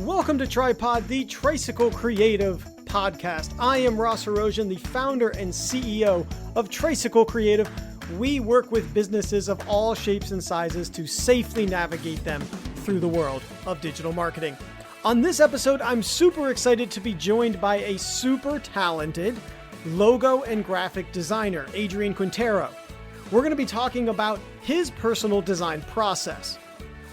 Welcome to Tripod, the Tricycle Creative podcast. I am Ross Erosion, the founder and CEO of Tricycle Creative. We work with businesses of all shapes and sizes to safely navigate them through the world of digital marketing. On this episode, I'm super excited to be joined by a super talented logo and graphic designer, Adrian Quintero. We're going to be talking about his personal design process.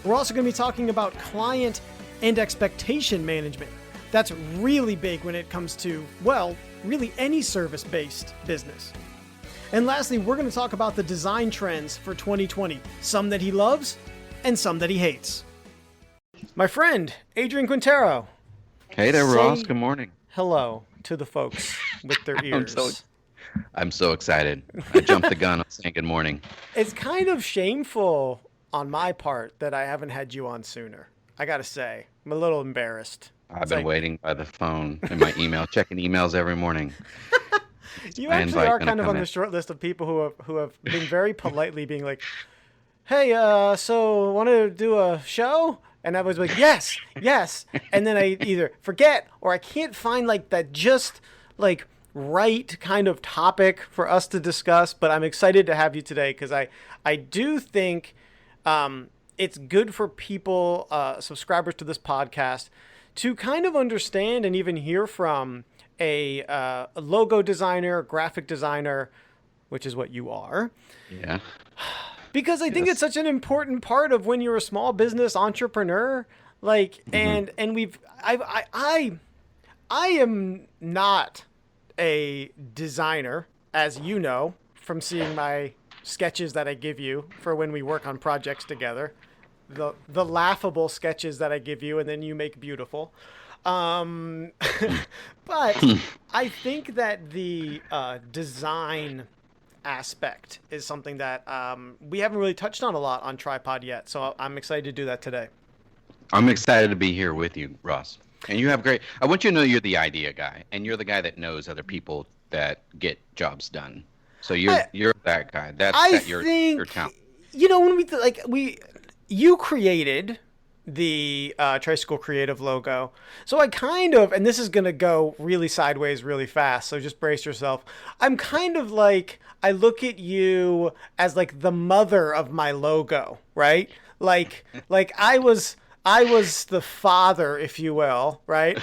We're also going to be talking about client and expectation management. That's really big when it comes to, well, really any service-based business. And lastly, we're going to talk about the design trends for 2020, some that he loves and some that he hates. My friend, Adrian Quintero. Hey there, Ross. Good morning. Hello to the folks with their ears. I'm so excited. I jumped the gun on saying good morning. It's kind of shameful on my part that I haven't had you on sooner. I got to say, I'm a little embarrassed. I've been waiting by the phone and my email, checking emails every morning. You actually are kind of on the short list of people who have been very politely being like, hey, so want to do a show? And I was like, yes. And then I either forget or I can't find like that just like right kind of topic for us to discuss. But I'm excited to have you today because I do think it's good for people, subscribers to this podcast, to kind of understand and even hear from a logo designer, graphic designer, which is what you are. Yeah. Because I think it's such an important part of when you're a small business entrepreneur. Like, and I am not a designer, as you know, from seeing my sketches that I give you for when we work on projects together. The laughable sketches that I give you and then you make beautiful. But I think that the design aspect is something that we haven't really touched on a lot on Tripod yet. So I'm excited to do that today. I'm excited to be here with you, Ross. And you have I want you to know you're the idea guy and you're the guy that knows other people that get jobs done. So you're that guy. That's your talent. You know, when you created the Tricycle Creative logo. So I kind of, and this is going to go really sideways really fast, so just brace yourself. I'm kind of like, I look at you as like the mother of my logo, right? Like I was the father, if you will, right?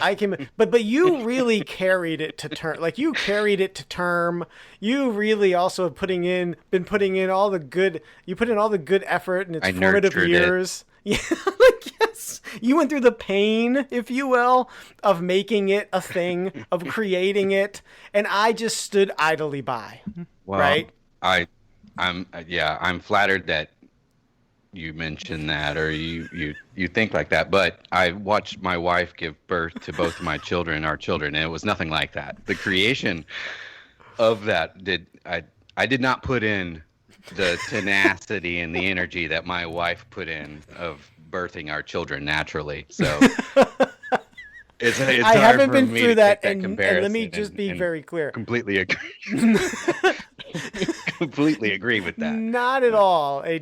But you really carried it to term. Like you carried it to term. You really also been putting in all the good. You put in all the good effort in its formative years. Yeah, yes. You went through the pain, if you will, of making it a thing, of creating it, and I just stood idly by. Well, right? I'm flattered that you mentioned that or you think like that, but I watched my wife give birth to both of my children, our children, and it was nothing like that. The creation of that I did not put in the tenacity and the energy that my wife put in of birthing our children naturally. So it's I haven't been through that, and let me just be very clear. Completely agree. Completely agree with that. Not at all a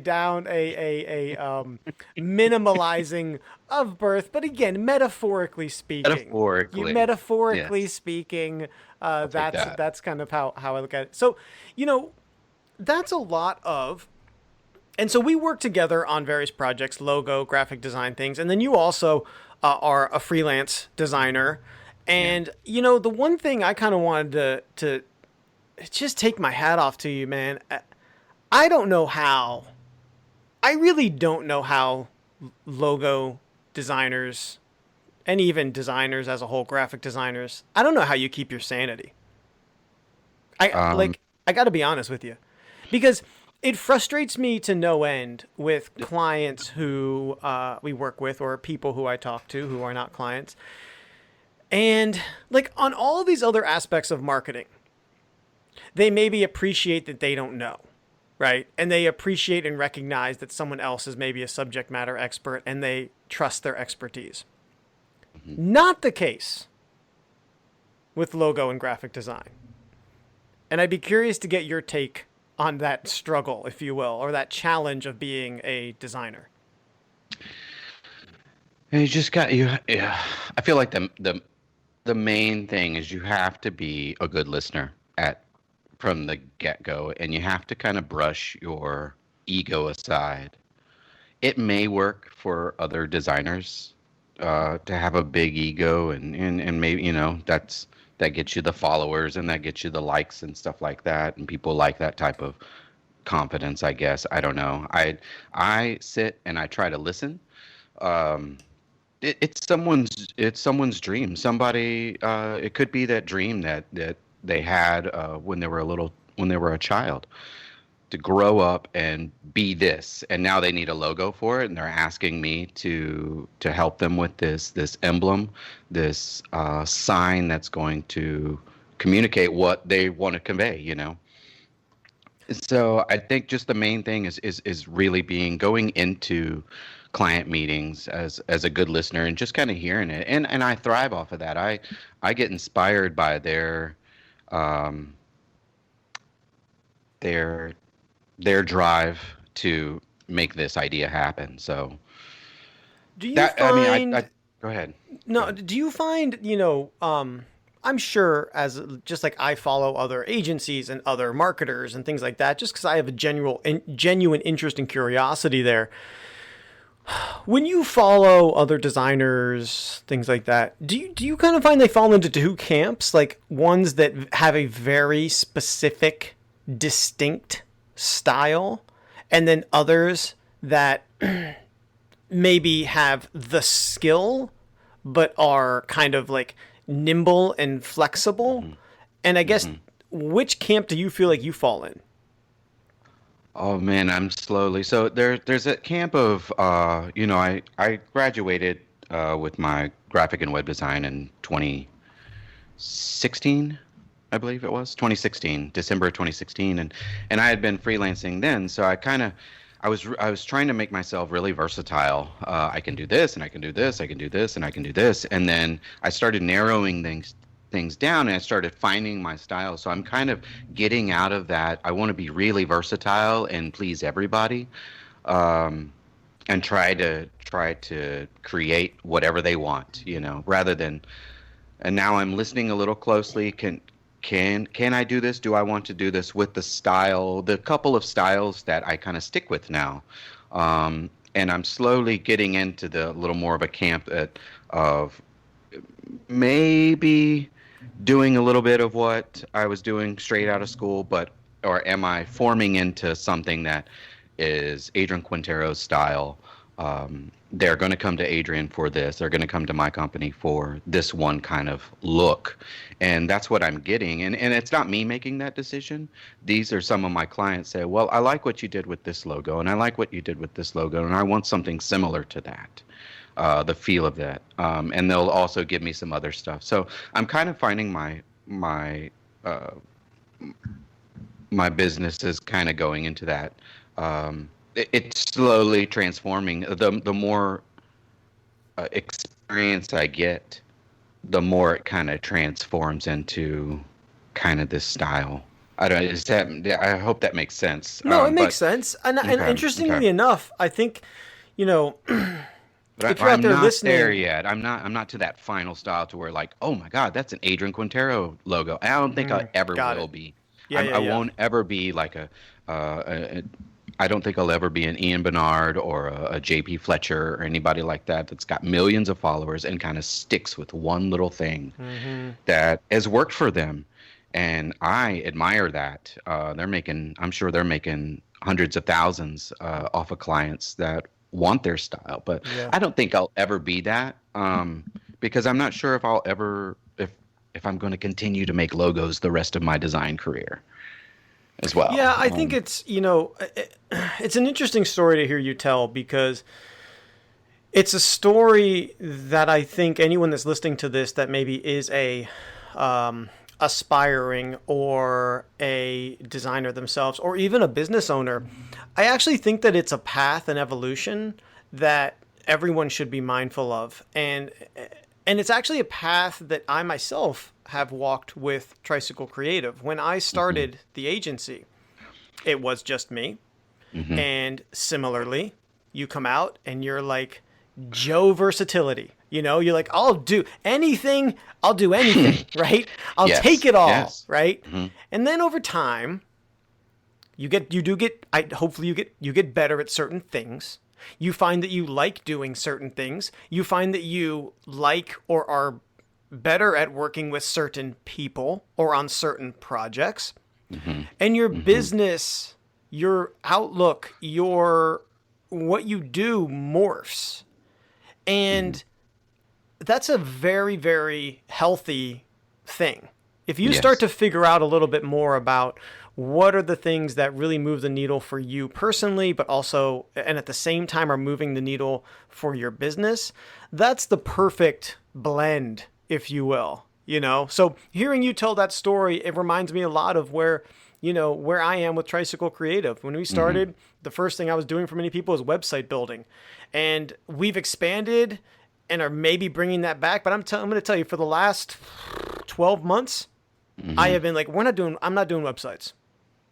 minimalizing of birth, but again, metaphorically speaking. Metaphorically speaking, that's kind of how I look at it. So, you know, that's a lot of, and so we work together on various projects, logo, graphic design things, and then you also are a freelance designer. And, you know, the one thing I kind of wanted to just take my hat off to you, man. I really don't know how logo designers and even designers as a whole, graphic designers, I don't know how you keep your sanity. I got to be honest with you. Because it frustrates me to no end with clients who we work with or people who I talk to who are not clients. And like on all these other aspects of marketing, they maybe appreciate that they don't know, right? And they appreciate and recognize that someone else is maybe a subject matter expert and they trust their expertise. Mm-hmm. Not the case with logo and graphic design. And I'd be curious to get your take on that struggle, if you will, or that challenge of being a designer. You just got you. Yeah, I feel like the main thing is you have to be a good listener at from the get go, and you have to kind of brush your ego aside. It may work for other designers to have a big ego, and maybe that gets you the followers and that gets you the likes and stuff like that, and people like that type of confidence. I guess I don't know. I sit and I try to listen. Um, it's someone's dream. Somebody it could be that dream that they had when they were a child to grow up and be this, and now they need a logo for it, and they're asking me to help them with this emblem, this sign that's going to communicate what they want to convey. So I think just the main thing is really going into client meetings as a good listener and just kind of hearing it. And I thrive off of that. I get inspired by um their their drive to make this idea happen. So Do you that I mean find I go ahead. Go no, ahead. do you find, I'm sure as just like I follow other agencies and other marketers and things like that, just because I have a genuine interest and curiosity there. When you follow other designers, things like that, do you kind of find they fall into two camps, like ones that have a very specific, distinct style, and then others that maybe have the skill but are kind of like nimble and flexible? And I guess, which camp do you feel like you fall in? Oh man, I'm slowly. So there's a camp of I graduated with my graphic and web design in 2016, I believe it was 2016, December of 2016, and I had been freelancing then, so I was trying to make myself really versatile. I can do this, and I can do this, I can do this, and I can do this, and then I started narrowing things down, and I started finding my style. So I'm kind of getting out of that. I want to be really versatile and please everybody, and try to create whatever they want, rather than. And now I'm listening a little closely. Can I do this? Do I want to do this with the couple of styles that I kind of stick with now? And I'm slowly getting into the little more of a camp of maybe doing a little bit of what I was doing straight out of school, or am I forming into something that is Adrian Quintero's style? They're going to come to Adrian for this. They're going to come to my company for this one kind of look. And that's what I'm getting. And it's not me making that decision. These are some of my clients say, well, I like what you did with this logo, and I like what you did with this logo, and I want something similar to that, the feel of that. And they'll also give me some other stuff. So I'm kind of finding my business is kind of going into that. It's slowly transforming. The more experience I get, the more it kind of transforms into kind of this style. I don't. I hope that makes sense. No, it makes But sense. And okay, interestingly okay. enough, I think, you know, But if you're out I'm there not there listening, yet. I'm not to that final style to where like, oh my God, that's an Adrian Quintero logo. I don't think I ever got will it. be. Yeah, yeah, I yeah. won't ever be like I don't think I'll ever be an Ian Bernard or a JP Fletcher or anybody like that that's got millions of followers and kind of sticks with one little thing that has worked for them. And I admire that. I'm sure they're making hundreds of thousands off of clients that want their style. But Yeah. I don't think I'll ever be that because I'm not sure if if I'm going to continue to make logos the rest of my design career as well. Yeah, I think it's an interesting story to hear you tell, because it's a story that I think anyone that's listening to this that maybe is a aspiring or a designer themselves or even a business owner, I actually think that it's a path and evolution that everyone should be mindful of. And it's actually a path that I myself have walked with Tricycle Creative. When I started the agency, it was just me. And similarly, you come out and you're like, Joe versatility. You know, you're like, I'll do anything, right? I'll Yes, take it all, yes. right? And then over time, hopefully you get better at certain things. You find that you like doing certain things. You find that you like or are better at working with certain people or on certain projects. And your business, your outlook, what you do morphs. And that's a very, very healthy thing. If you start to figure out a little bit more about what are the things that really move the needle for you personally, but also, and at the same time are moving the needle for your business, that's the perfect blend, if you will, you know? So hearing you tell that story, it reminds me a lot of where I am with Tricycle Creative. When we started, the first thing I was doing for many people was website building. And we've expanded and are maybe bringing that back. But I'm going to tell you, for the last 12 months, I have been like, I'm not doing websites.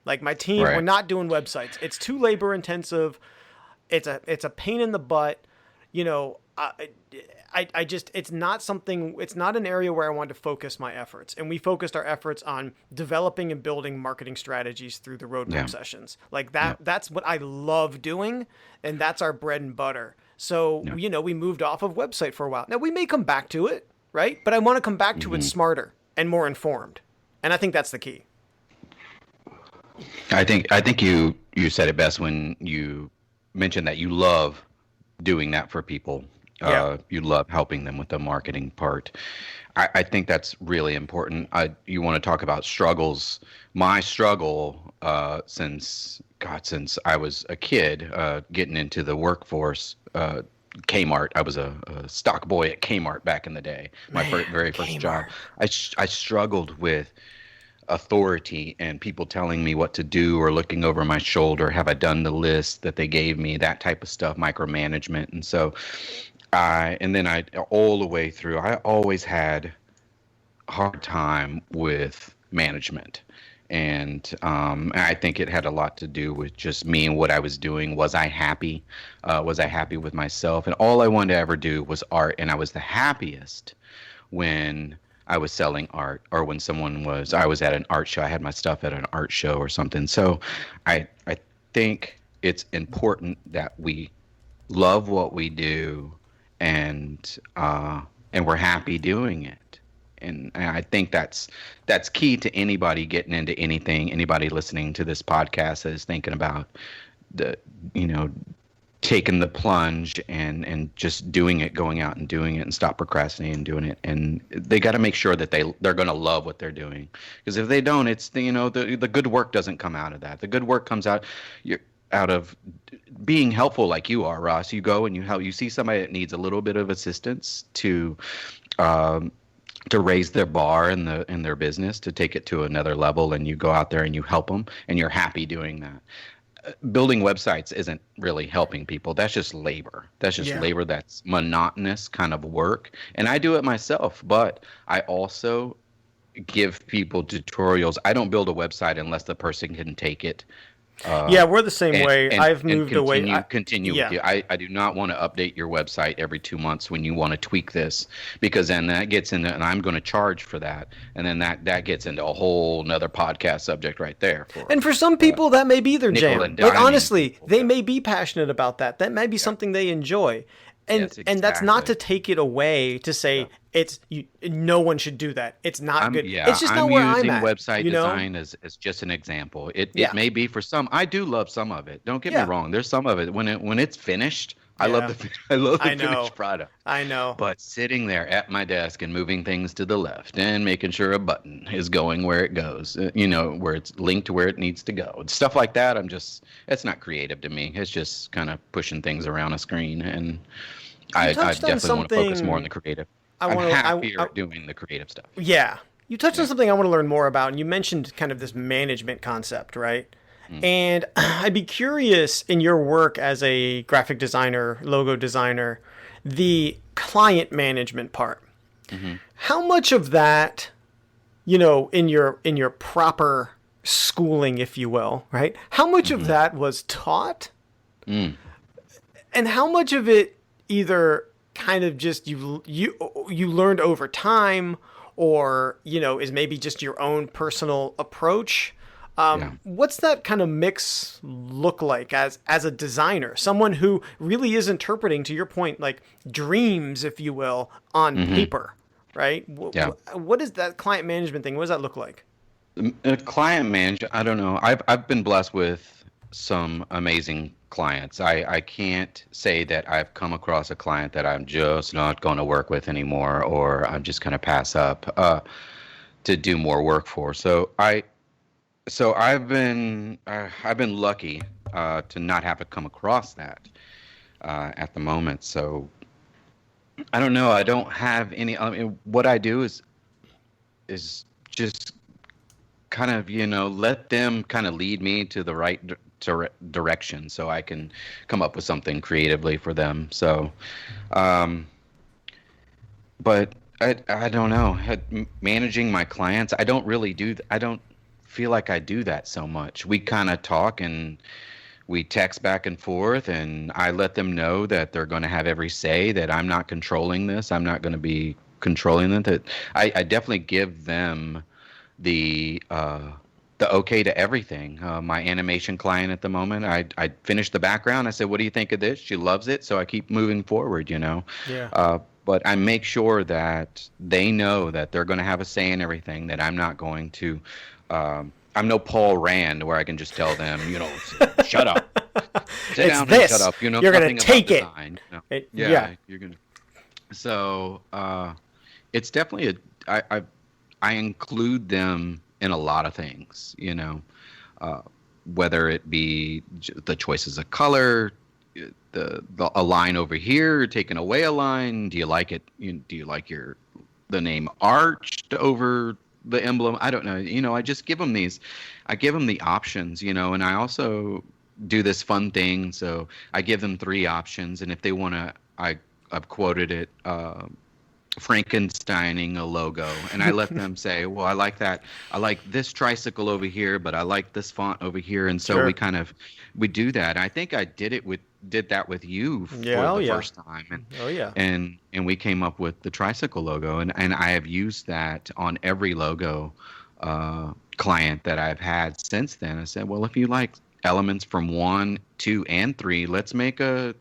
Like my team, we're not doing websites. It's too labor intensive. It's a pain in the butt. You know, it's not an area where I wanted to focus my efforts. And we focused our efforts on developing and building marketing strategies through the roadmap sessions. Like that's what I love doing. And that's our bread and butter. So, you know, we moved off of website for a while. Now we may come back to it, right? But I want to come back to it smarter and more informed. And I think that's the key. I think you said it best when you mentioned that you love doing that for people. You love helping them with the marketing part. I think that's really important. You want to talk about struggles. My struggle since I was a kid, getting into the workforce, Kmart. I was a stock boy at Kmart back in the day. My very first job. I struggled with authority and people telling me what to do or looking over my shoulder. Have I done the list that they gave me? That type of stuff, micromanagement. And so all the way through, I always had a hard time with management. And I think it had a lot to do with just me and what I was doing. Was I happy? Was I happy with myself? And all I wanted to ever do was art. And I was the happiest when I was selling art, or when I was at an art show. I had my stuff at an art show or something. So I think it's important that we love what we do and we're happy doing it. And I think that's key to anybody getting into anything, anybody listening to this podcast that is thinking about taking the plunge and just doing it, going out and doing it, and stop procrastinating and doing it. And they got to make sure that they're going to love what they're doing. Because if they don't, it's the good work doesn't come out of that. The good work comes out of being helpful, like you are, Ross. You go and you see somebody that needs a little bit of assistance to raise their bar in their business, to take it to another level, and you go out there and you help them, and you're happy doing that. Building websites isn't really helping people. That's just labor. That's just labor. That's monotonous kind of work. And I do it myself, but I also give people tutorials. I don't build a website unless the person can take it. We're the same way. I've moved away. Continue with you. I do not want to update your website every 2 months when you want to tweak this, because then that gets into, and I'm going to charge for that. And then that gets into a whole nother podcast subject right there. And for some people, that may be their jam. But honestly, they may be passionate about that. That may be something they enjoy. And and that's not to take it away to say no one should do that. It's not good. It's just not where I'm at. I'm using website design as just an example. It may be for some. I do love some of it. Don't get me wrong. There's some of it when it's finished. I love the finished product. I know. But sitting there at my desk and moving things to the left and making sure a button is going where it goes, where it's linked to where it needs to go, stuff like that. It's not creative to me. It's just kind of pushing things around a screen. And I definitely want to focus more on the creative. I'm happier doing the creative stuff. Yeah. You touched on something I want to learn more about, and you mentioned kind of this management concept, right? And I'd be curious, in your work as a graphic designer, logo designer, the client management part. How much of that, in your proper schooling, if you will, right? How much of that was taught? And how much of it either kind of just you learned over time, or is maybe just your own personal approach. What's that kind of mix look like as a designer, someone who really is interpreting, to your point, like dreams, if you will, on paper, right? What is that client management thing? What does that look like? Client management, I don't know. I've been blessed with some amazing clients. I can't say that I've come across a client that I'm just not going to work with anymore, or I'm just going to pass up to do more work for. So I've been lucky to not have to come across that at the moment. So I don't know. I don't have any. I mean, what I do is just kind of let them kind of lead me to the right direction, so I can come up with something creatively for them. So, but I don't know. Managing my clients, I don't really do. I don't feel like I do that so much. We kind of talk and we text back and forth, and I let them know that they're going to have every say, that I'm not controlling this. I'm not going to be controlling it. That I definitely give them the okay to everything. My animation client at the moment, I finished the background. I said, "What do you think of this?" She loves it, so I keep moving forward. But I make sure that they know that they're going to have a say in everything. That I'm not going to. I'm no Paul Rand where I can just tell them, shut up, sit down and shut up. You're going to take it. You're going to. So it's definitely I include them in a lot of things, whether it be the choices of color, a line over here, taking away a line. Do you like it? Do you like the name arched over the emblem? I don't know. I just give them I give them the options, and I also do this fun thing. So I give them 3 options. And if they want to, I've quoted it, Frankensteining a logo, and I let them say, well, I like that. I like this tricycle over here, but I like this font over here. And so we do that. I think I did that with you for the first time. And we came up with the Tricycle logo, and I have used that on every logo client that I've had since then. I said, well, if you like elements from 1, 2, and 3, let's make a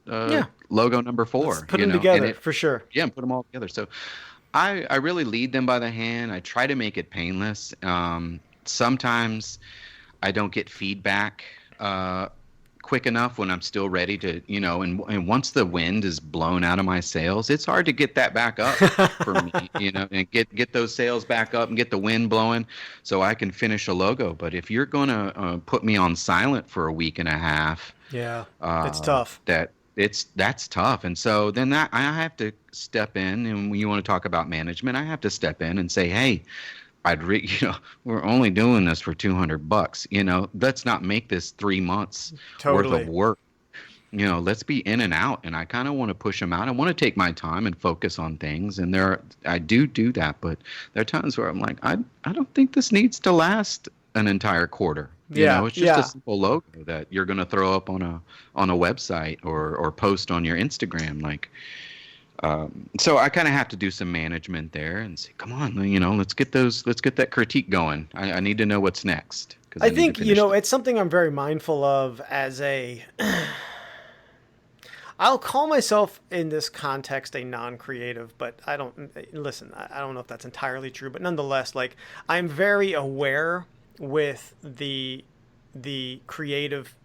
logo number 4. Let's put them together for sure. Yeah, and put them all together. So I really lead them by the hand. I try to make it painless. Sometimes I don't get feedback quick enough when I'm still ready to, and once the wind is blown out of my sails, it's hard to get that back up for me, and get those sails back up and get the wind blowing so I can finish a logo. But if you're going to put me on silent for a week and a half, it's tough. That's tough. And so then I have to step in, and when you want to talk about management, I have to step in and say, hey, we're only doing this for $200. Let's not make this 3 months worth of work. Let's be in and out. And I kind of want to push them out. I want to take my time and focus on things. And I do that, but there are times where I'm like, I don't think this needs to last an entire quarter. It's just a simple logo that you're going to throw up on a website or post on your Instagram. So I kind of have to do some management there and say, come on, let's get that critique going. I need to know what's next. I think, it's something I'm very mindful of as I'll call myself in this context a non-creative, but I don't know if that's entirely true, but nonetheless, I'm very aware with the creative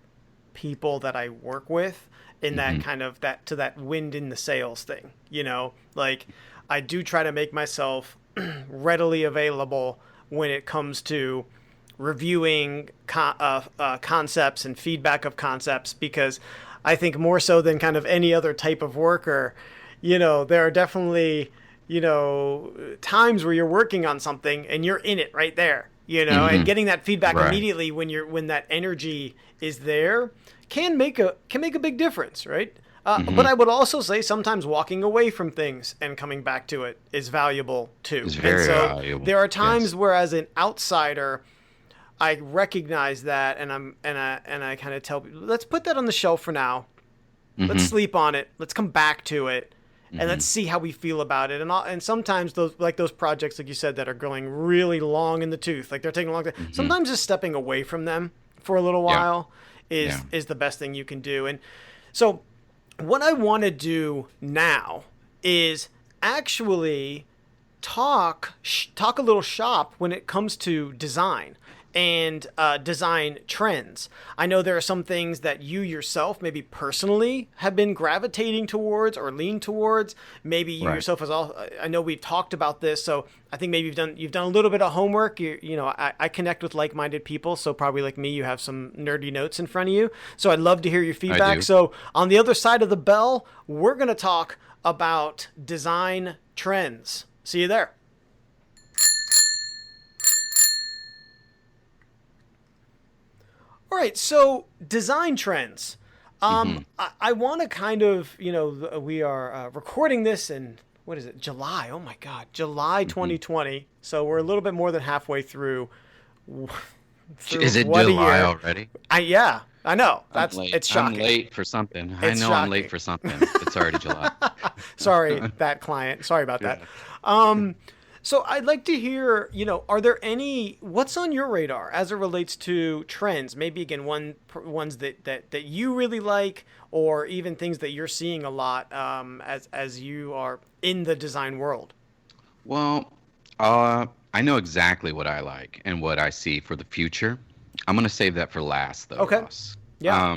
people that I work with, in that kind of that wind in the sails thing, I do try to make myself readily available when it comes to reviewing concepts and feedback of concepts, because I think more so than kind of any other type of worker, there are definitely, times where you're working on something and you're in it right there, and getting that feedback immediately when that energy is there can make a big difference, right? But I would also say sometimes walking away from things and coming back to it is valuable too. It's very valuable. There are times where, as an outsider, I recognize that, and I kind of tell people, let's put that on the shelf for now. Let's sleep on it. Let's come back to it. And Mm-hmm. let's see how we feel about it. And sometimes those projects, like you said, that are going really long in the tooth, like they're taking a long time. Mm-hmm. Sometimes just stepping away from them for a little while is the best thing you can do. And so what I want to do now is actually talk a little shop when it comes to design and design trends. I know there are some things that you yourself maybe personally have been gravitating towards or lean towards. Maybe you yourself as all. I know we've talked about this, so I think maybe you've done a little bit of homework. I connect with like-minded people, so probably like me, you have some nerdy notes in front of you. So I'd love to hear your feedback. So on the other side of the bell, we're going to talk about design trends. See you there. All right, so design trends. I want to kind of, we are recording this in, what is it, July? Oh my God, July 2020. So we're a little bit more than halfway through. Is it July already? Yeah, I know. It's shocking. I'm late for something. I know I'm late for something. It's already July. Sorry, that client. Sorry about that. So I'd like to hear, are there what's on your radar as it relates to trends? Maybe again, ones that you really like, or even things that you're seeing a lot as you are in the design world. Well, I know exactly what I like and what I see for the future. I'm going to save that for last, though. Okay. Ross. Yeah.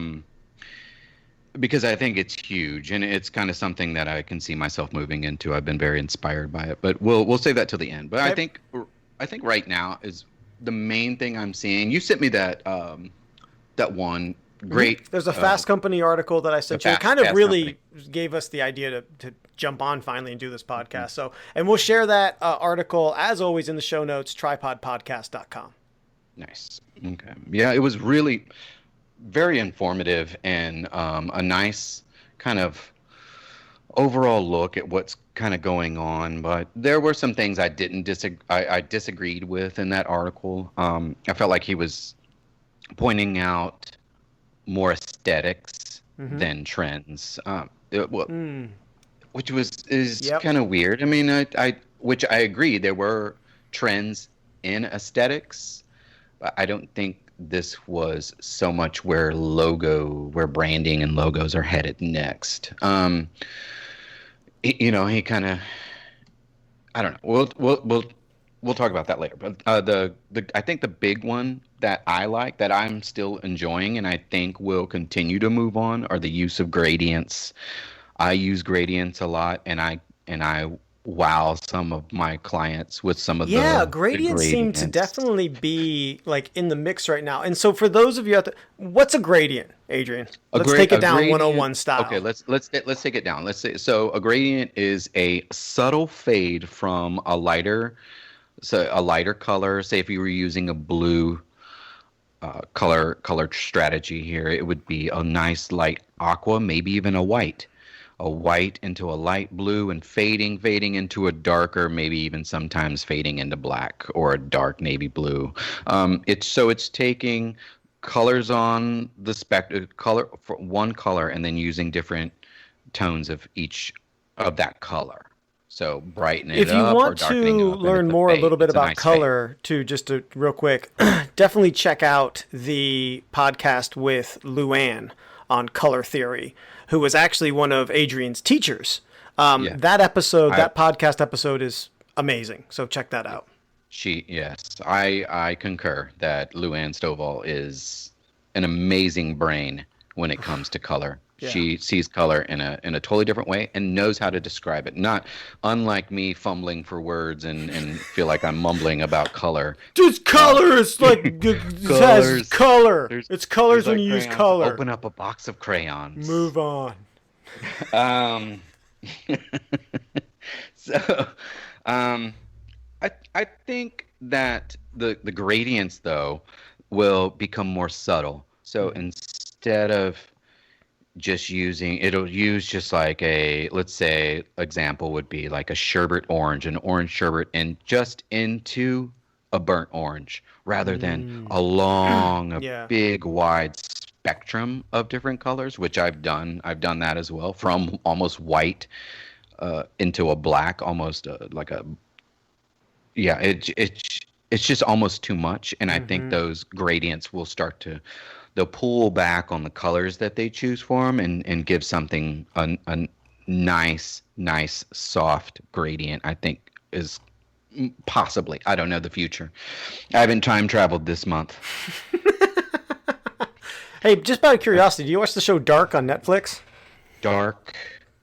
Because I think it's huge, and it's kind of something that I can see myself moving into. I've been very inspired by it, but we'll save that till the end. But Okay. I think right now is the main thing I'm seeing. You sent me that one great. There's a Fast Company article that I sent you. It kind of really gave us the idea to jump on finally and do this podcast. So, and we'll share that article as always in the show notes, tripodpodcast.com. Nice. Okay. Yeah, it was really very informative and a nice kind of overall look at what's kind of going on. But there were some things I disagreed with in that article. I felt like he was pointing out more aesthetics than trends. Which is kind of weird. I mean, which I agree, there were trends in aesthetics, but I don't think this was so much where branding and logos are headed next. He kind of, I don't know. We'll talk about that later. But I think the big one that I like, that I'm still enjoying, and I think will continue to move on, are the use of gradients. I use gradients a lot, and I wow some of my clients with some of the gradients seem to definitely be like in the mix right now. And so for those of you out there, what's a gradient, Adrian? Let's take it down 101 style. Okay, let's take it down. Let's say, so a gradient is a subtle fade from a lighter color. Say if you were using a blue color strategy here, it would be a nice light aqua, maybe even a white into a light blue, and fading into a darker, maybe even sometimes fading into black or a dark navy blue. It's taking colors on the spectrum, color for one color, and then using different tones of each of that color. So brighten it up. If you want to learn more a little bit about color, too, just real quick, definitely check out the podcast with Luann on color theory, who was actually one of Adrian's teachers. That podcast episode is amazing. So check that out. I concur that Luann Stovall is an amazing brain when it comes to color. Yeah. She sees color in a totally different way and knows how to describe it. Not unlike me fumbling for words and feel like I'm mumbling about color. Just color. It's like it has color. It's colors when you use color. Open up a box of crayons. Move on. I think that the gradients though will become more subtle. So instead of it'll use just like let's say example would be like a sherbet orange, an orange sherbet, and just into a burnt orange rather than a long, big, wide spectrum of different colors, which I've done. I've done that as well, from almost white into a black, almost like a yeah. It's just almost too much, and I think those gradients will start to they'll pull back on the colors that they choose for them, and give something a nice soft gradient. I think is possibly, I don't know the future. I haven't time traveled this month. Hey, just out of curiosity, do you watch the show Dark on Netflix? Dark.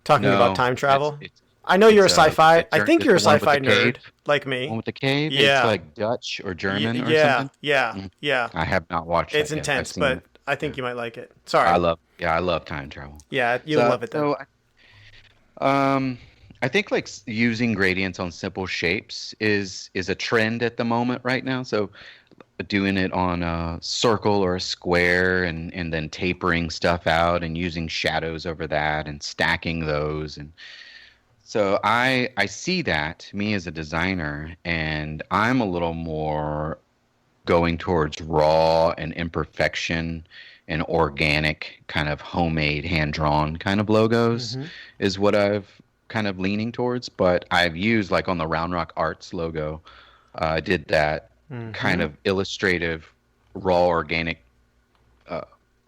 Talking No, about time travel? it's I know you're a sci-fi. I think it's you're a the one with sci-fi the nerd, cave. like One me. with the cave. Yeah. It's like Dutch or German or Yeah, something. yeah, yeah. I have not watched It's that yet. I've intense, seen but it. I think you might like it. Sorry. I love time travel. Yeah, you'll love it then. I think like using gradients on simple shapes is a trend at the moment right now. So doing it on a circle or a square, and then tapering stuff out and using shadows over that and stacking those. And so I see that, me as a designer, and I'm a little more going towards raw and imperfection and organic, kind of homemade, hand-drawn kind of logos is what I've kind of leaning towards. But I've used, like on the Round Rock Arts logo, I did that kind of illustrative, raw, organic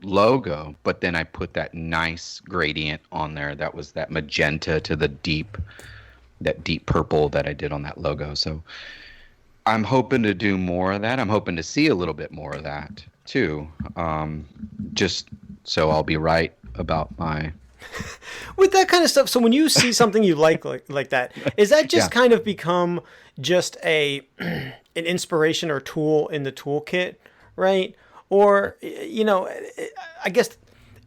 logo, but then I put that nice gradient on there. That was that magenta to that deep purple that I did on that logo. So I'm hoping to do more of that. I'm hoping to see a little bit more of that too. Just so I'll be right about my With that kind of stuff, so when you see something you like that, is that just kind of become just an inspiration or tool in the toolkit, right? Or, I guess,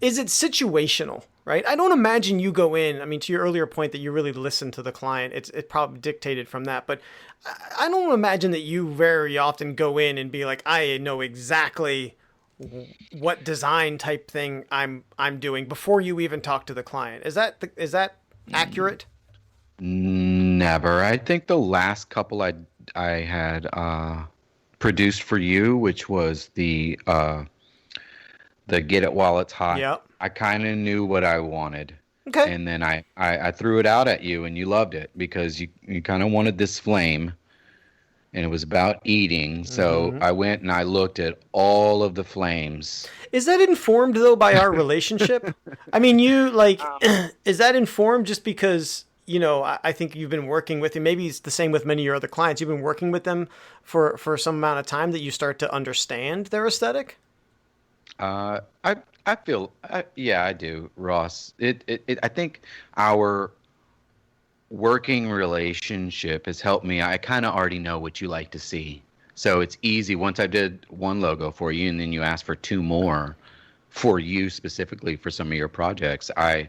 is it situational, right? I don't imagine you go in, I mean, to your earlier point that you really listen to the client, it's probably dictated from that, but I don't imagine that you very often go in and be like, I know exactly what design type thing I'm doing before you even talk to the client. Is that accurate? Never. I think the last couple I had produced for you, which was the Get It While It's Hot. Yep. I kind of knew what I wanted. Okay. And then I threw it out at you, and you loved it because you kind of wanted this flame, and it was about eating. So I went and I looked at all of the flames. Is that informed though by our relationship? I mean, you like, is that informed just because, I think you've been working with him. Maybe it's the same with many of your other clients. You've been working with them for some amount of time that you start to understand their aesthetic. I feel, yeah, I do, Ross. I think our working relationship has helped me. I kind of already know what you like to see. So it's easy. Once I did one logo for you and then you asked for two more for you specifically for some of your projects, I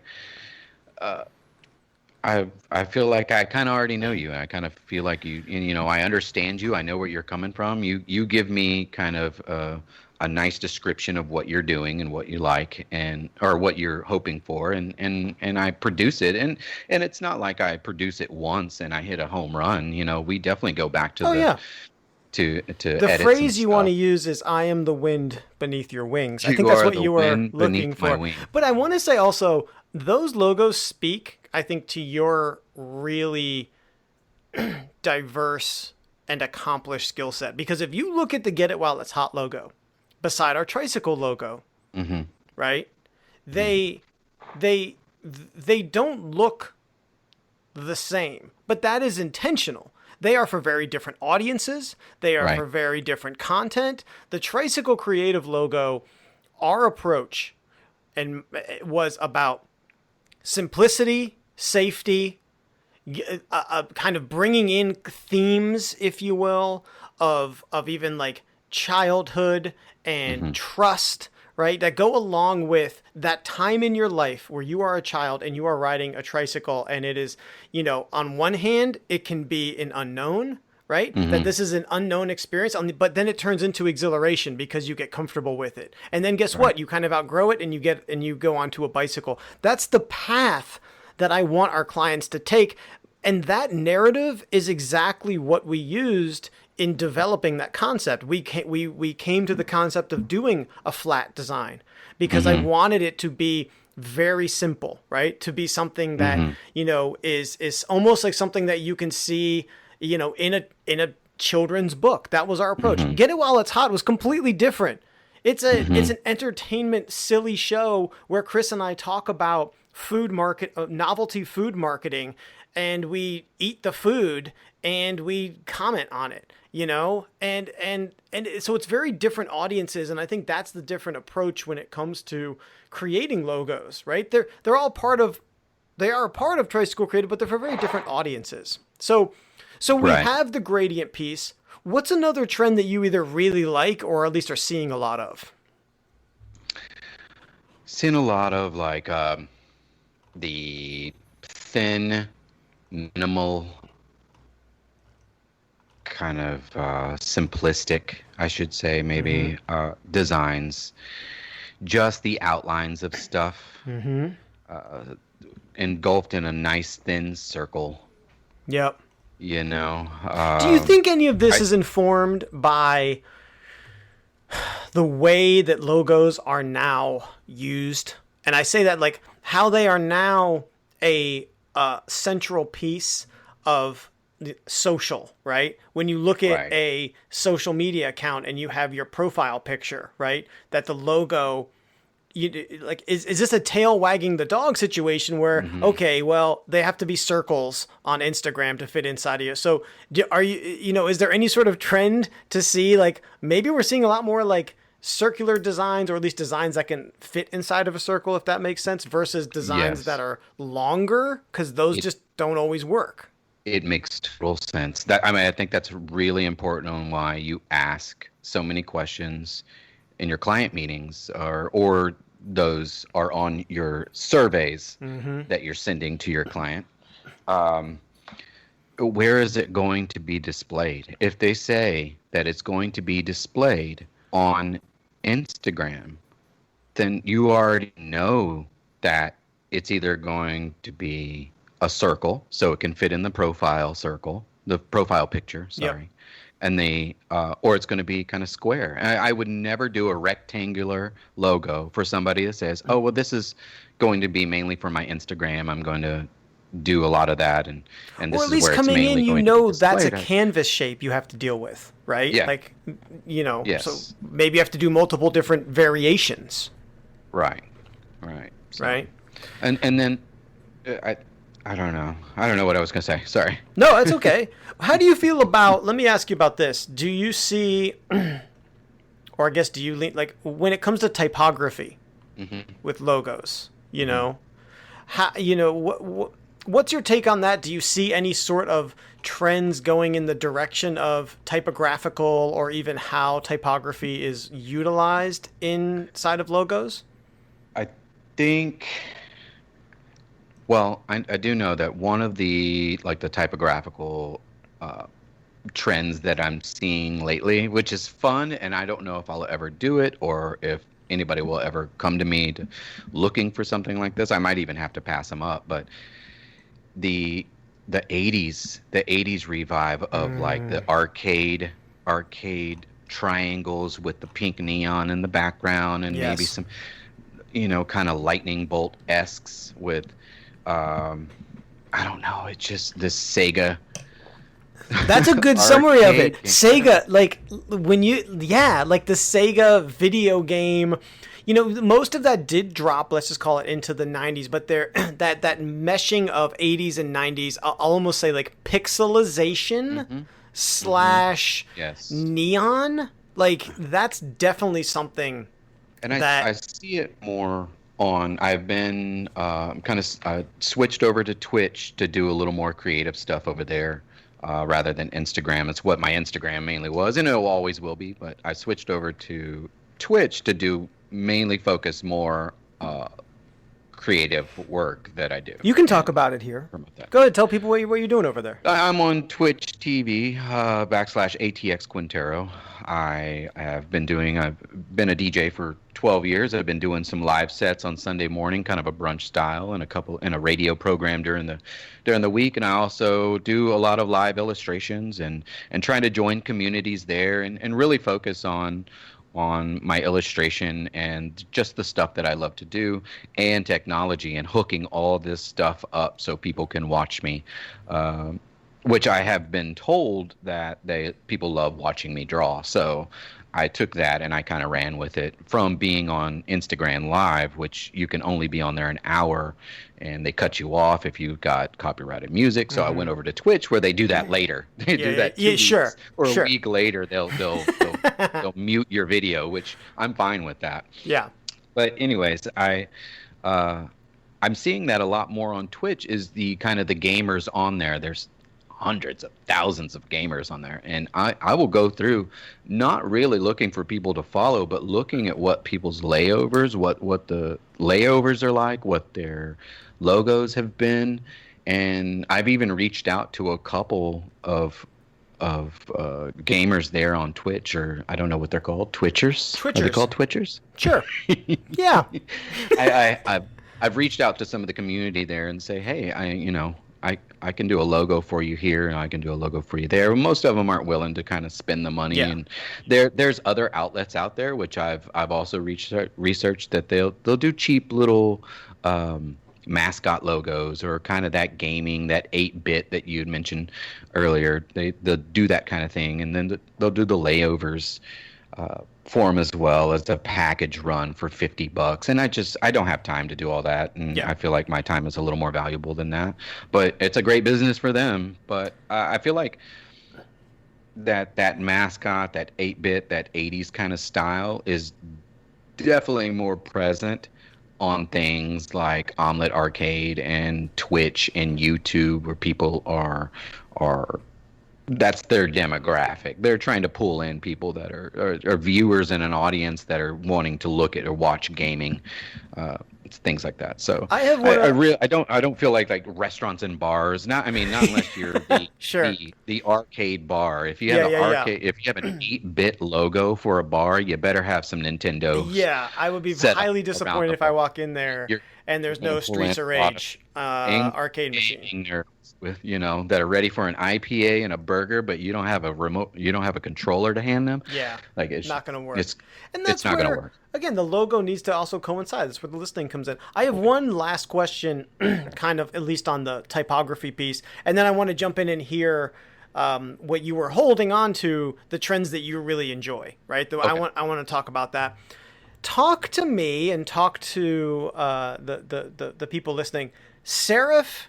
feel like I kind of already know you. I kind of feel like I understand you. I know where you're coming from. You give me kind of a nice description of what you're doing and what you like or what you're hoping for, and I produce it, and it's not like I produce it once and I hit a home run. We definitely go back to to the phrase you want to use is "I am the wind beneath your wings." I think that's what you were looking for. But I want to say also, those logos speak, I think, to your really diverse and accomplished skill set. Because if you look at the Get It While It's Hot logo beside our Tricycle logo, right? They don't look the same, but that is intentional. They are for very different audiences. They are for very different content. The Tricycle Creative logo, our approach was about simplicity, safety, kind of bringing in themes, if you will, of even like childhood and trust, right? That go along with that time in your life where you are a child and you are riding a tricycle, and it is, on one hand, it can be an unknown, right? That this is an unknown experience, but then it turns into exhilaration because you get comfortable with it. And then guess what? You kind of outgrow it and you go onto a bicycle. That's the path that I want our clients to take. And that narrative is exactly what we used in developing that concept, we came to the concept of doing a flat design because I wanted it to be very simple, right? To be something that, is almost like something that you can see, in a children's book. That was our approach. Get It While It's Hot was completely different. It's an entertainment, silly show where Chris and I talk about novelty food marketing, and we eat the food and we comment on it, and so it's very different audiences. And I think that's the different approach when it comes to creating logos, right? They are a part of Tricycle Creative, but they're for very different audiences. So we have the gradient piece. What's another trend that you either really like or at least are seeing a lot of? Seeing a lot of the thin, minimal, kind of simplistic, I should say, maybe, designs. Just the outlines of stuff engulfed in a nice thin circle. Yep. Do you think any of this is informed by the way that logos are now used? And I say that like how they are now a central piece of social, right? When you look at a social media account and you have your profile picture, right? That the logo, is this a tail wagging the dog situation where, okay, well, they have to be circles on Instagram to fit inside of you. So are you, is there any sort of trend to see, like, maybe we're seeing a lot more like circular designs, or at least designs that can fit inside of a circle, if that makes sense, versus designs that are longer, because those just don't always work. It makes total sense. I think that's really important on why you ask so many questions in your client meetings, or those are on your surveys that you're sending to your client. Where is it going to be displayed? If they say that it's going to be displayed on Instagram, then you already know that it's either going to be a circle, so it can fit in the profile picture, and or it's going to be kind of square. And I would never do a rectangular logo for somebody that says, oh, well, this is going to be mainly for my Instagram. I'm going to do a lot of that, and this or at is least where coming it's mainly in, going to be displayed. that's a canvas shape you have to deal with, right? Yeah. Like, Yes. so maybe you have to do multiple different variations. Right. So, right. And then I don't know. I don't know what I was going to say. Sorry. No, it's okay. How do you feel about, let me ask you about this. Do you see, or I guess do you lean, like when it comes to typography with logos, how, what's your take on that? Do you see any sort of trends going in the direction of typographical, or even how typography is utilized inside of logos? I think... Well, I do know that one of the typographical trends that I'm seeing lately, which is fun, and I don't know if I'll ever do it or if anybody will ever come to me looking for something like this. I might even have to pass them up. But the 80s revive of like the arcade triangles with the pink neon in the background, and maybe some, kind of lightning bolt-esques with. I don't know. It's just this Sega. That's a good summary of it. Sega, like when like the Sega video game, most of that did drop, let's just call it, into the 90s, but there that meshing of 80s and 90s, I'll almost say like pixelization slash neon, like that's definitely something. And I see it more on, I've been kind of switched over to Twitch to do a little more creative stuff over there rather than Instagram. It's what my Instagram mainly was, and it always will be, but I switched over to Twitch to do mainly focus more creative work that I do. You can talk about it here. Promote that. Go ahead, tell people what you're doing over there. I'm on Twitch TV, / ATX Quintero. I've been a DJ for 12 years. I've been doing some live sets on Sunday morning, kind of a brunch style, and a radio program during the week. And I also do a lot of live illustrations and trying to join communities there and really focus on my illustration and just the stuff that I love to do and technology and hooking all this stuff up so people can watch me. Which I have been told that people love watching me draw. So I took that and I kind of ran with it from being on Instagram Live, which you can only be on there an hour, and they cut you off if you've got copyrighted music. So I went over to Twitch where they do that later. They do that 2 weeks or a week later. They'll mute your video, which I'm fine with that. Yeah. But anyways, I'm seeing that a lot more on Twitch is the kind of the gamers on there. There's hundreds of thousands of gamers on there, and I will go through not really looking for people to follow, but looking at what people's layovers, what the layovers are like, what their logos have been. And I've even reached out to a couple of gamers there on Twitch, or I don't know what they're called, Twitchers. Are they called Twitchers? Sure. Yeah. I've reached out to some of the community there and say, hey, I can do a logo for you here, and I can do a logo for you there. Most of them aren't willing to kind of spend the money, and there's other outlets out there which I've also researched that they'll do cheap little mascot logos or kind of that gaming, that 8-bit that you had mentioned earlier. They'll do that kind of thing, and then they'll do the layovers for them as well as a package run for $50. And I don't have time to do all that, and I feel like my time is a little more valuable than that. But it's a great business for them. But I feel like that mascot, that 8-bit, that 80s kind of style is definitely more present on things like Omelet Arcade and Twitch and YouTube, where people are that's their demographic. They're trying to pull in people that are viewers in an audience that are wanting to look at or watch gaming, things like that. So I don't feel like restaurants and bars. Not unless you're the arcade bar. If you have if you have an 8-bit logo for a bar, you better have some Nintendo. Yeah, I would be highly disappointed if I walk in there and there's no Streets of Rage arcade machine. With that are ready for an IPA and a burger, but you don't have a controller to hand them. Yeah, it's not going to work. It's not going to work. Again, the logo needs to also coincide. That's where the listening comes in. I have one last question, kind of at least on the typography piece, and then I want to jump in and hear what you were holding on to, the trends that you really enjoy. Right? Okay. I want to talk about that. Talk to me and talk to the people listening. Serif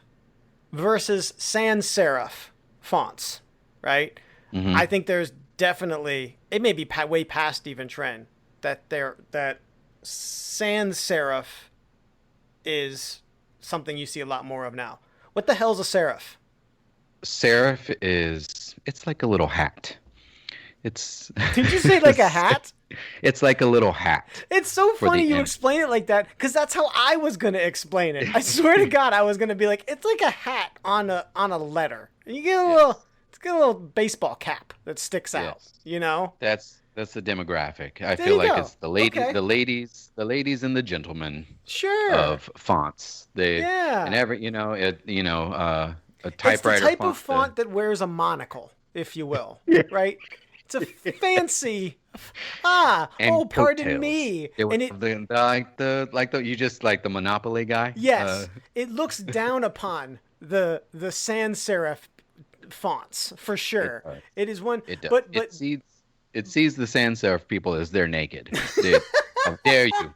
versus sans serif fonts, right? Mm-hmm. I think there's definitely, it may be way past even trend, that sans serif is something you see a lot more of now. What the hell's a serif? Serif it's like a little hat. Did you say like a hat? It's like a little hat. It's so funny you explain it like that, because that's how I was going to explain it. I swear to God, I was going to be like, it's like a hat on a letter. You get a little baseball cap that sticks out. That's the demographic. I feel like it's the ladies and the gentlemen. Sure. Of fonts. And every a typewriter. It's the type of font that wears a monocle, if you will. Right. It's a fancy. Pardon me. You just like the Monopoly guy. Yes, it looks down upon the sans serif fonts for sure. It is one. It does. But it sees the sans serif people as they're naked. How dare you?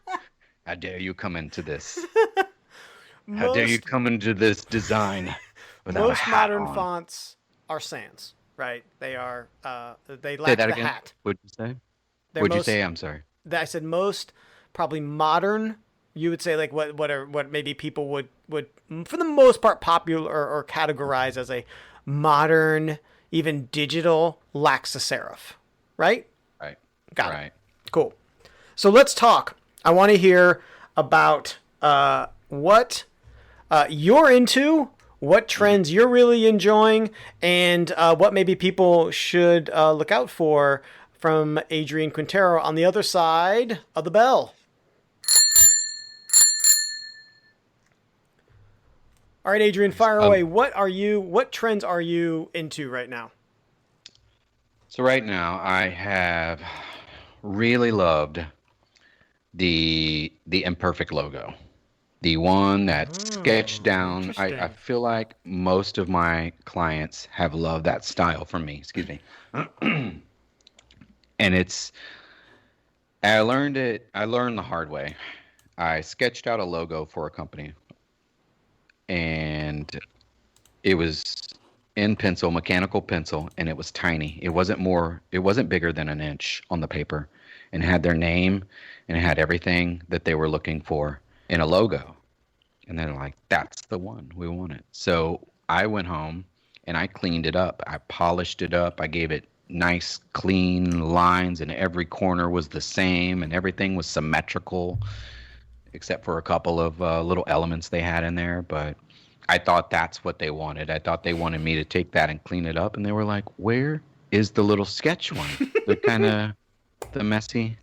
How dare you come into this? How dare you come into this design without a hat modern on? Fonts are sans. Right, they are. They lack the again. hat. What'd you say? What'd you say? I'm sorry. I said most probably modern. You would say like what maybe people would for the most part popular or categorize as a modern, even digital lacks a serif. Right. Right. Got it. Cool. So let's talk. I want to hear about what you're into, what trends you're really enjoying, and what maybe people should look out for from Adrian Quintero on the other side of the bell. All right, Adrian, fire away. What trends are you into right now? So right now I have really loved the imperfect logo. The one that's sketched down. I feel like most of my clients have loved that style from me. Excuse me. And I learned the hard way. I sketched out a logo for a company, and it was in pencil, mechanical pencil, and it was tiny. It wasn't bigger than an inch on the paper, and it had their name, and it had everything that they were looking for in a logo. And they're like, that's the one, we want it. So I went home and I cleaned it up. I polished it up. I gave it nice, clean lines, and every corner was the same, and everything was symmetrical, except for a couple of little elements they had in there. But I thought that's what they wanted. I thought they wanted me to take that and clean it up. And they were like, where is the little sketch one? The kind of the messy,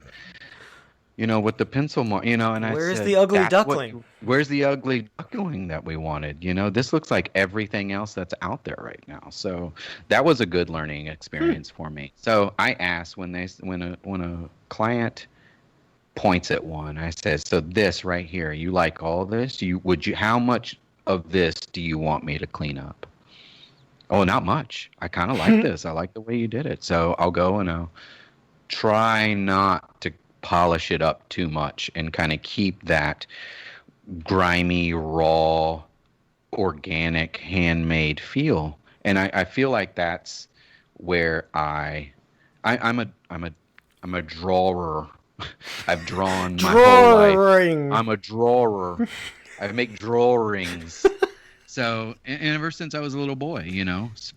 with the pencil mark, and I said, where's the ugly duckling? Where's the ugly duckling that we wanted? This looks like everything else that's out there right now. So that was a good learning experience for me. So I asked when a client points at one, I said, so this right here, you like all this? How much of this do you want me to clean up? Oh, not much. I kind of like this. I like the way you did it. So I'll go and I'll try not to polish it up too much and kind of keep that grimy, raw, organic, handmade feel. And I feel like that's where I'm a drawer. I've drawn my whole life. I'm a drawer. I make drawings. So, and ever since I was a little boy,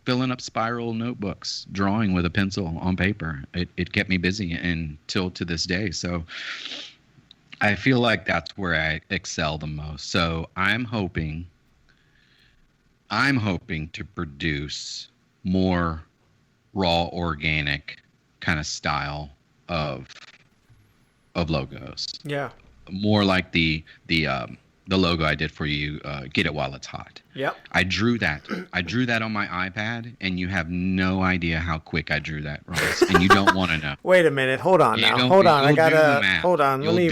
filling up spiral notebooks, drawing with a pencil on paper, it kept me busy until to this day. So I feel like that's where I excel the most. So I'm hoping to produce more raw, organic kind of style of logos. Yeah. More like the logo I did for you, Get It While It's Hot. Yep. I drew that on my iPad, and you have no idea how quick I drew that, Ross. And you don't want to know. Wait a minute. Hold on now. Hold on. I gotta. Hold on. Let me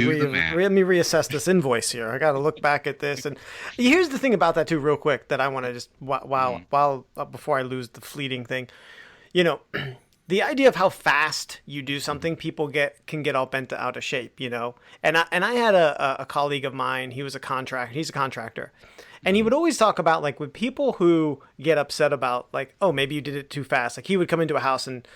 reassess this invoice here. I gotta look back at this. And here's the thing about that too, real quick, that I want to just before I lose the fleeting thing. The idea of how fast you do something, people can get all bent out of shape, And I had a colleague of mine. He's a contractor, and he would always talk about, like, with people who get upset about, like, oh, maybe you did it too fast. Like, he would come into a house and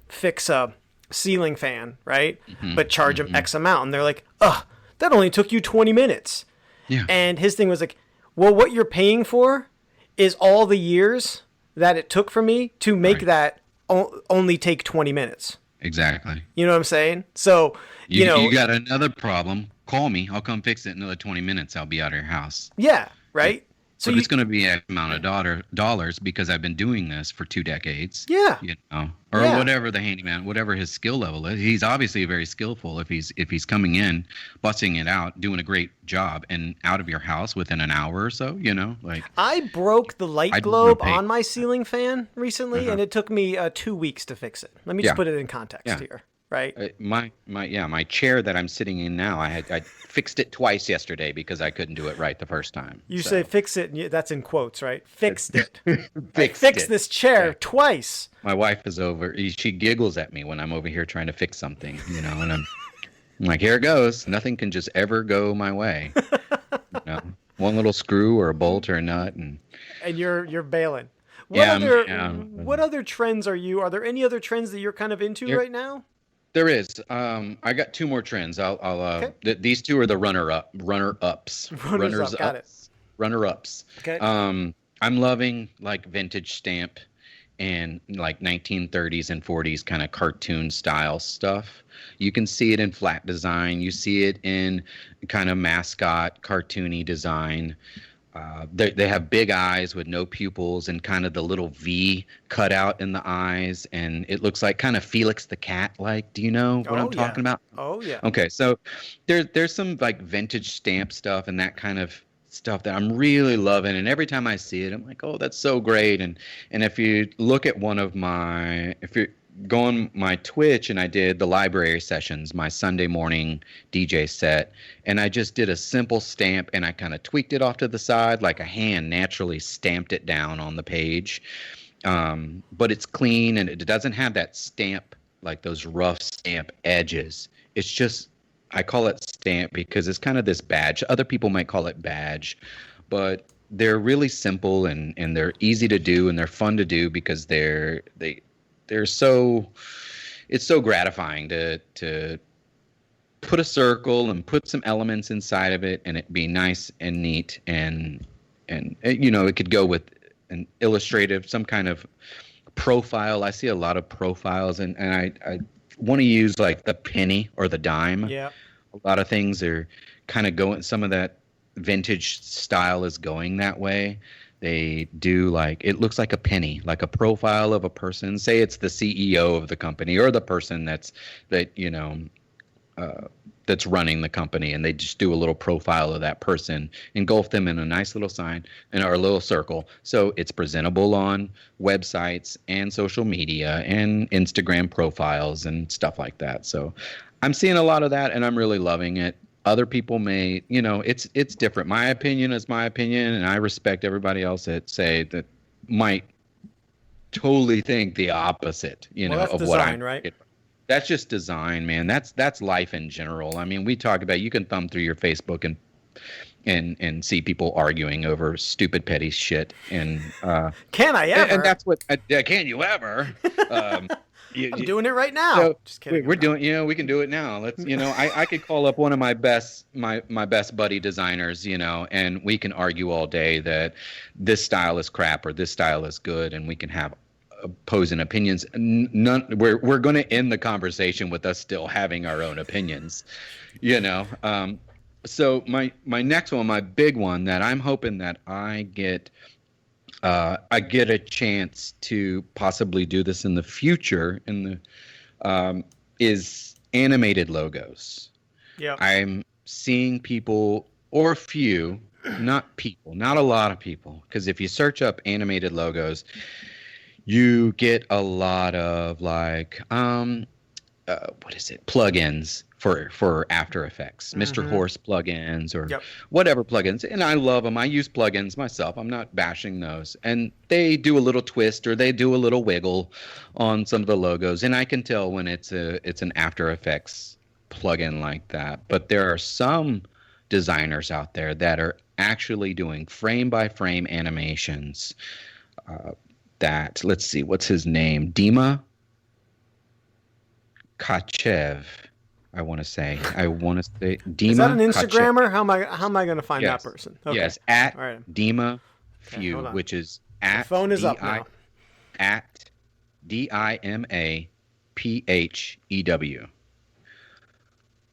fix a ceiling fan, right? Mm-hmm. But charge him X amount, and they're like, ugh, that only took you 20 minutes. Yeah. And his thing was like, well, what you're paying for is all the years that it took for me to make that only take 20 minutes. Exactly. You know what I'm saying? So, you got another problem, call me. I'll come fix it in another 20 minutes. I'll be out of your house. Yeah, right? So it's going to be X amount of dollars because I've been doing this for 2 decades. Yeah. Whatever the handyman, whatever his skill level is. He's obviously very skillful if he's coming in, busting it out, doing a great job, and out of your house within an hour or so, like. I broke the light globe on my ceiling fan recently, and it took me 2 weeks to fix it. Let me just put it in context here. Right. My chair that I'm sitting in now, I fixed it twice yesterday because I couldn't do it right the first time. You say fix it, that's in quotes, right? Fixed it. Fixed this chair twice. My wife is over. She giggles at me when I'm over here trying to fix something, and I'm like, here it goes. Nothing can just ever go my way. One little screw or a bolt or a nut, and you're bailing. What other trends are there any other trends that you're kind of into right now? There is. I got 2 more trends. These 2 are the runner-ups. Runner-ups. Okay. I'm loving, like, vintage stamp and like 1930s and 40s kind of cartoon style stuff. You can see it in flat design. You see it in kind of mascot cartoony design. They have big eyes with no pupils and kind of the little V cut out in the eyes, and it looks like kind of Felix the Cat. Like, do you know what I'm talking about? Oh yeah. Okay, so there's some like vintage stamp stuff and that kind of stuff that I'm really loving, and every time I see it, I'm like, oh, that's so great. And if you look at if you go on my Twitch, and I did the library sessions, my Sunday morning DJ set, and I just did a simple stamp, and I kind of tweaked it off to the side, like a hand naturally stamped it down on the page. But it's clean, and it doesn't have that stamp, like those rough stamp edges. It's just, I call it stamp because it's kind of this badge. Other people might call it badge, but they're really simple, and they're easy to do, and they're fun to do because it's so gratifying to put a circle and put some elements inside of it, and it be nice and neat, and it could go with an illustrative, some kind of profile. I see a lot of profiles, and I want to use like the penny or the dime. Yeah. A lot of things are kind of going, some of that vintage style is going that way. They do like, it looks like a penny, like a profile of a person. Say it's the CEO of the company or the person that's running the company, and they just do a little profile of that person, engulf them in a nice little sign or a little circle. So it's presentable on websites and social media and Instagram profiles and stuff like that. So I'm seeing a lot of that, and I'm really loving it. Other people may, it's different. My opinion is my opinion, and I respect everybody else that might totally think the opposite, that's of design, what I'm right? That's just design, man. That's life in general. I mean, we talk about, you can thumb through your Facebook and see people arguing over stupid petty shit, and can I ever? And that's what can you ever? I'm doing it right now. So just kidding. We're doing, we can do it now. Let's, I could call up one of my best buddy designers, and we can argue all day that this style is crap or this style is good, and we can have opposing opinions. We're going to end the conversation with us still having our own opinions, So my next one, my big one that I'm hoping that I get a chance to possibly do this in the future is animated logos. Yeah. I'm seeing people, or a few, not a lot of people, because if you search up animated logos, you get a lot of like plugins for After Effects, Mr. Horse plugins or whatever plugins. And I love them. I use plugins myself. I'm not bashing those. And they do a little twist or they do a little wiggle on some of the logos. And I can tell when it's an After Effects plugin like that. But there are some designers out there that are actually doing frame by frame animations that, let's see, what's his name? Dima Kachev. I want to say Dima. Is that an Instagrammer? Kachev. How am I going to find that person? Okay. Yes, at right. Dima Few, which is at the phone is up now. At DIMAPHEW.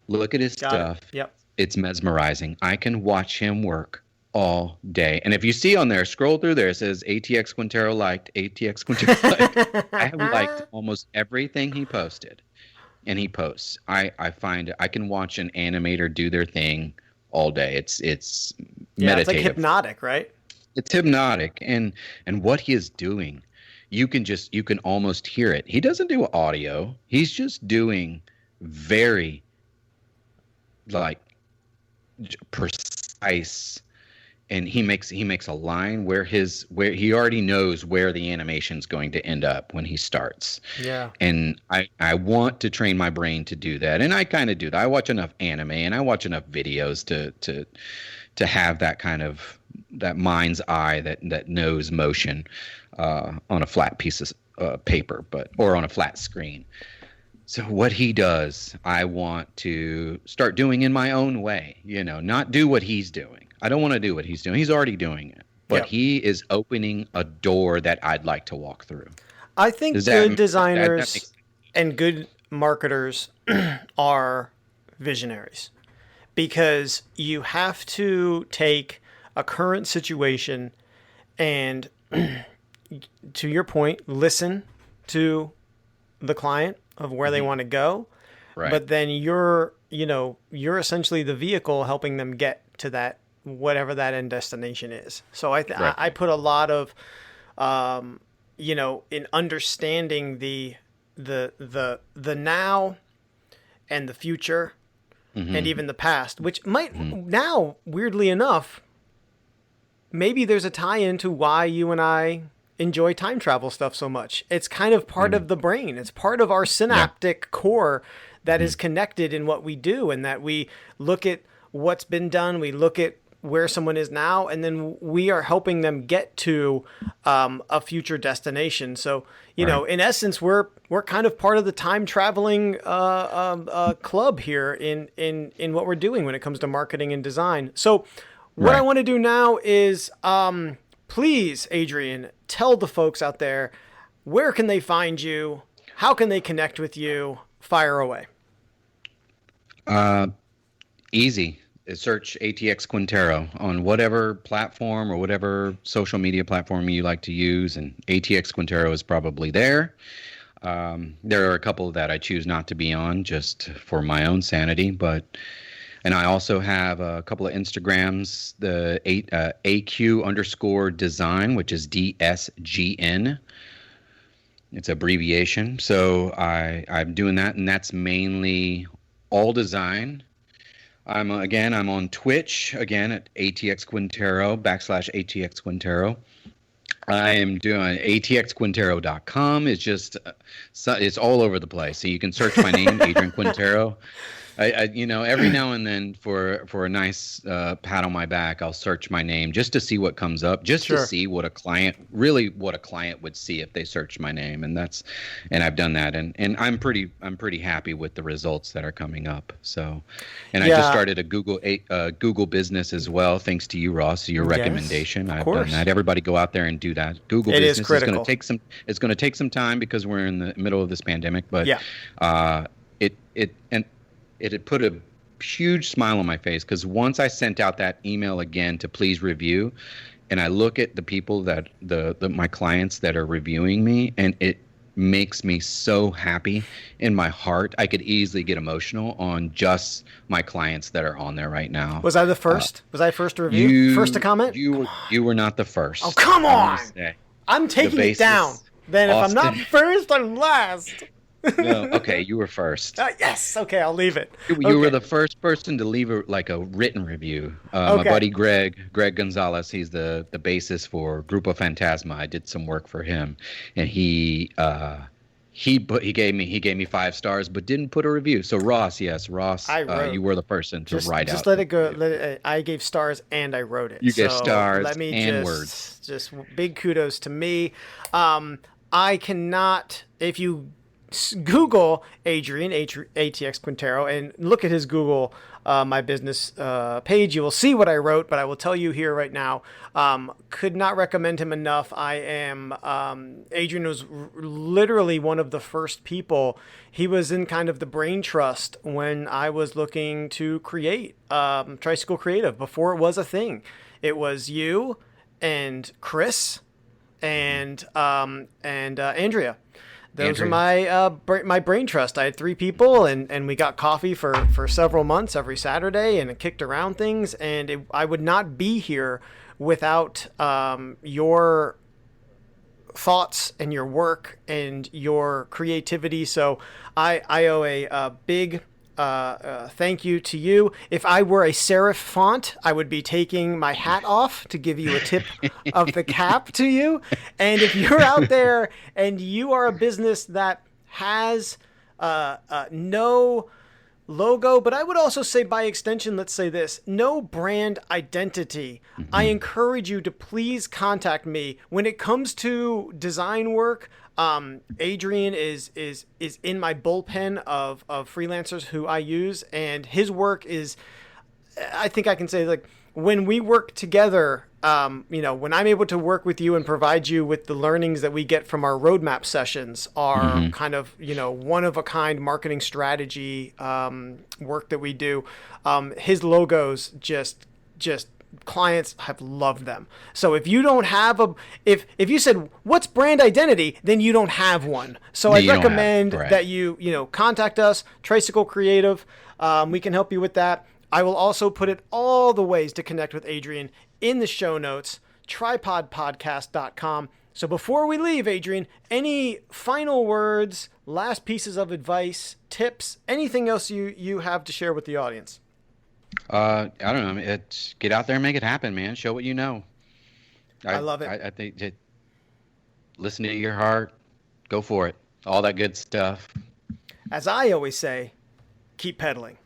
Look at his stuff. Yep. It's mesmerizing. I can watch him work all day. And if you see on there, scroll through there, it says ATX Quintero liked, ATX Quintero liked. I have liked almost everything he posted. And he posts. I find I can watch an animator do their thing all day. It's meditative. It's like hypnotic, right? It's hypnotic, and what he is doing, you can almost hear it. He doesn't do audio. He's just doing very like precise. And he makes a line where he already knows where the animation's going to end up when he starts. Yeah. And I want to train my brain to do that. And I kind of do that. I watch enough anime and I watch enough videos to have that kind of that mind's eye that knows motion on a flat piece of paper, or on a flat screen. So what he does, I want to start doing in my own way, not do what he's doing. I don't want to do what he's doing. He's already doing it. But he is opening a door that I'd like to walk through. I think Does good that designers makes and good marketers are visionaries, because you have to take a current situation and, to your point, listen to the client of where they want to go. right? But then you're essentially the vehicle helping them get to that, whatever that end destination is. So Right. I put a lot of, in understanding the now and the future and even the past, which might now, weirdly enough, maybe there's a tie-in to why you and I enjoy time travel stuff so much. It's kind of part of the brain. It's part of our synaptic core that is connected in what we do, and that we look at what's been done, we look at where someone is now, and then we are helping them get to a future destination. So, in essence, we're kind of part of the time traveling club here in what we're doing when it comes to marketing and design. So what I want to do now is, please, Adrian, tell the folks out there, where can they find you? How can they connect with you? Fire away. Easy. Search ATX Quintero on whatever platform or whatever social media platform you like to use, and ATX Quintero is probably there. There are a couple that I choose not to be on just for my own sanity, and I also have a couple of Instagrams, the AQ_design, which is DSGN. It's abbreviation. So I'm doing that, and that's mainly all design. I'm on Twitch again at ATX Quintero /ATX Quintero. I am doing atxquintero.com. It's just it's all over the place. So you can search my name, Adrian Quintero. Every now and then for a nice pat on my back, I'll search my name just to see what comes up, to see what a client would see if they search my name, and I've done that, and I'm pretty happy with the results that are coming up. So, and I just started a Google business as well, thanks to you, Ross, your recommendation. I've done that. Everybody go out there and do that. Google business is critical. It's going to take some time because we're in the middle of this pandemic, but it had put a huge smile on my face, because once I sent out that email again to please review, and I look at the people that my clients that are reviewing me, and it makes me so happy in my heart. I could easily get emotional on just my clients that are on there right now. Was I the first? Was I first to review? First to comment? You were not the first. Oh, come on! I'm taking it down. Then if I'm not first, I'm last. No, okay, you were first. Yes, okay, I'll leave it. You were the first person to leave a written review. My buddy Greg Gonzalez, he's the bassist for Grupo Fantasma. I did some work for him, and he gave me 5 stars, but didn't put a review. So Ross, you were the person to write out. Just let it go. I gave stars and I wrote it. You gave stars and words. Just big kudos to me. I cannot, if you Google Adrian, ATX Quintero, and look at his Google My Business page, you will see what I wrote, but I will tell you here right now, could not recommend him enough. Adrian was literally one of the first people. He was in kind of the brain trust when I was looking to create Tricycle Creative before it was a thing. It was you and Chris and Andrea. Those are my brain trust. I had 3 people, and we got coffee for several months every Saturday, and it kicked around things. And I would not be here without your thoughts and your work and your creativity. So I owe a big thank you to you. If I were a serif font, I would be taking my hat off to give you a tip of the cap to you. And if you're out there and you are a business that has no logo, but I would also say by extension, let's say this, no brand identity, I encourage you to please contact me. When it comes to design work, Adrian is in my bullpen of freelancers who I use, and his work is, I think I can say, like, when we work together, when I'm able to work with you and provide you with the learnings that we get from our roadmap sessions, our kind of, one of a kind marketing strategy work that we do, his logos just clients have loved them. So if you don't have if you said, what's brand identity, then you don't have one. So I recommend that you contact us, Tricycle Creative. We can help you with that. I will also put all the ways to connect with Adrian in the show notes, tripodpodcast.com. So before we leave, Adrian, any final words, last pieces of advice, tips, anything else you have to share with the audience? I don't know. It's get out there and make it happen, man. Show what you know. I love it. I think listen to your heart. Go for it. All that good stuff. As I always say, keep pedaling.